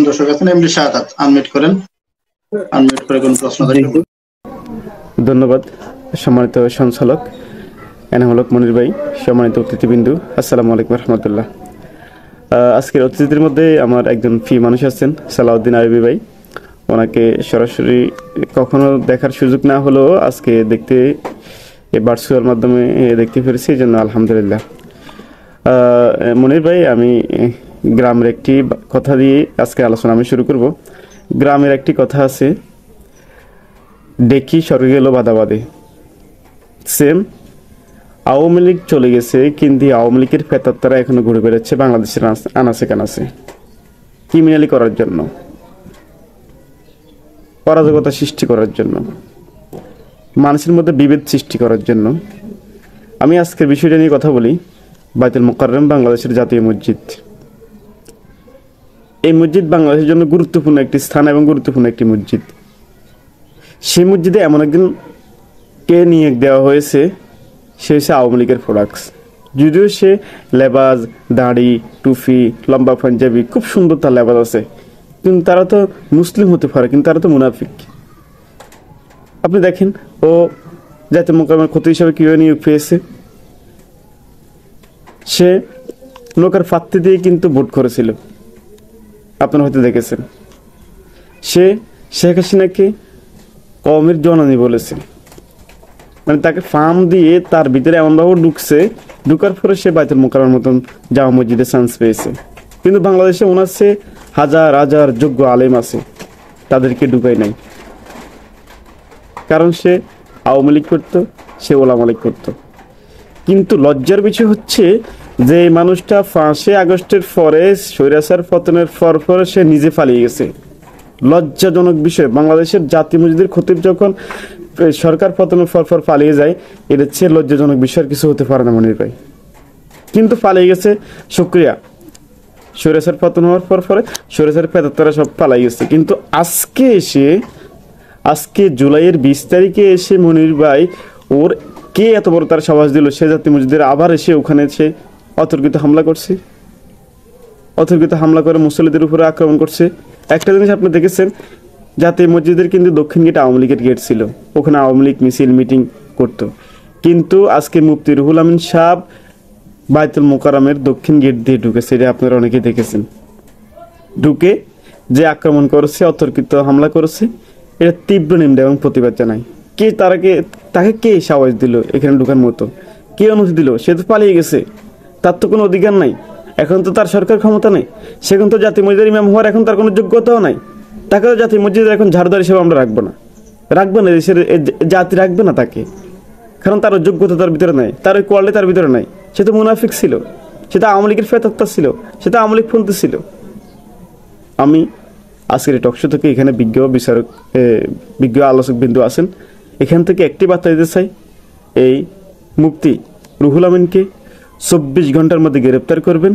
দর্শক আছেন, এমডি শাহাদাত আনমিউট করেন। আনমিউট করে কোন প্রশ্ন থাকলে। ধন্যবাদ সম্মানিত সঞ্চালক এনামূলক মনির ভাই, সম্মানিত অতিথিবৃন্দু, আসসালামু আলাইকুম রহমতুল্লাহ। আজকের অতিথিদের মধ্যে আমার একজন প্রিয় মানুষ আছেন, সালাউদ্দিন আইয়ুবী ভাই। ওনাকে সরাসরি কখনো দেখার সুযোগ না হলেও আজকে দেখতে ভার্চুয়াল মাধ্যমে দেখতে পেরেছি, এই জন্য আলহামদুলিল্লাহ। মনির ভাই, আমি গ্রামের একটি কথা দিয়ে আজকে আলোচনা আমি শুরু করব। গ্রামের একটি কথা আছে, দেখি স্বর্গে গেল বাধা বাঁধে। সেম আওয়ামী লীগ চলে গেছে, কিন্তু আওয়ামী লীগের ফেতাত্তারা এখনো ঘুরে বেড়াচ্ছে বাংলাদেশের আনাচে কানাচে, ক্রিমিনালি করার জন্য, অরাজকতা সৃষ্টি করার জন্য, মানুষের মধ্যে বিভেদ সৃষ্টি করার জন্য। আমি আজকের বিষয়টা নিয়ে কথা বলি। বাইতুল মুকাররম বাংলাদেশের জাতীয় মসজিদ। এই মসজিদ বাংলাদেশের জন্য গুরুত্বপূর্ণ একটি স্থান এবং গুরুত্বপূর্ণ একটি মসজিদ। সেই মসজিদে এমন একজন কে নিয়োগ দেওয়া হয়েছে, সে হচ্ছে আওয়ামী লীগের প্রোডাক্টস। যদিও সে লেবাজ, দাড়ি, টুপি, লম্বা পাঞ্জাবি, খুব সুন্দর তার লেবাজ আছে, কিন্তু তারা তো মুসলিম হতে পারে, কিন্তু তারা তো মুনাফিক। আপনি দেখেন ও জাতীয় মুকাররমের ক্ষতি হিসাবে কীভাবে নিয়োগ পেয়েছে। সে নৌকার ফাত্তি দিয়ে কিন্তু ভোট করেছিল, আপনারা হয়তো দেখেছেন। সে শেখ হাসিনাকে কওমের জননী বলেছে, মানে তাকে ফার্ম দিয়ে তার ভিতরে এমনভাবে ঢুকার পরে সে বাইতুল মুকাররমের মতন জামা মসজিদে চান্স পেয়েছে। কিন্তু বাংলাদেশে ওনার সে হাজার হাজার যোগ্য আলেম আছে, তাদেরকে ঢুকাই নাই, কারণ সে আওয়ামী লীগ করতো, সে ওলামা লীগ করতো। কিন্তু লজ্জার বিষয় হচ্ছে যে মানুষটা 5 আগস্টের পরে স্বৈরাচার পতনের পর সে নিজে পালিয়ে গেছে। লজ্জাজনক বিষয়, বাংলাদেশের জাতীয় মসজিদের খতিব যখন সরকার পতনের পর পালিয়ে যায়, এটা চেয়ে লজ্জাজনক বিষয় কিছু হতে পারে না মনির ভাই। কিন্তু পালিয়ে গেছে, শুকরিয়া। স্বৈরাচার পতন হওয়ার পরে স্বৈরাচার পেতাত্তারা সব পালাই গেছে। কিন্তু আজকে জুলাইয়ের 20 তারিখে এসে মনির ভাই, ওর কে এত বড় তার সাহস দিল সে জাতীয় মসজিদের আবার এসে ওখানে সে অতর্কিত হামলা করছে, অতর্কিত হামলা করে মুসল্লিদের উপরে আক্রমণ করছে। একটা জিনিস আপনি দেখেছেন, জাতীয় মসজিদের কিন্তু দক্ষিণ গেটে আওয়ামী লীগের গেট ছিল, ওখানে আওয়ামী লীগ মিছিল মিটিং করতো। কিন্তু আজকে মুফতি রুহুল আমিন সাহেব বাইতুল মুকাররমের দক্ষিণ গেট দিয়ে ঢুকেছে, এটা আপনারা অনেকেই দেখেছেন। ঢুকে যে আক্রমণ করেছে, অতর্কিত হামলা করেছে, এটা তীব্র নিন্দা এবং প্রতিবাদ জানাই। তাকে কে সাহস দিল এখানে ঢুকার মতো? কে অনুমতি দিল? সে তো পালিয়ে গেছে, তার তো কোনো অধিকার নাই। এখন তো তার সরকার ক্ষমতা নেই, সেখান তো জাতীয় মসজিদের ইমাম হওয়ার এখন তার কোনো যোগ্যতাও নাই। তাকে তো জাতীয় মসজিদের এখন ঝাড়ুদার হিসেবে আমরা রাখবো না, দেশের জাতি রাখবে না তাকে, কারণ তার যোগ্যতা তার ভিতরে নাই, তার ওই কোয়ালিটি তার ভিতরে নাই। সে তো মুনাফিক ছিল, সে তো আওয়ামী লীগের ফেতাত্তা ছিল, সে তো আওয়ামী লীগ পন্থী ছিল। আমি আজকের এই টকশো থেকে এখানে বিজ্ঞ আলোচক বিন্দু আছেন, এখান থেকে একটি বার্তা দিতে চাই, এই মুফতি রুহুল আমিনকে 24 ঘন্টার মধ্যে গ্রেপ্তার করবেন।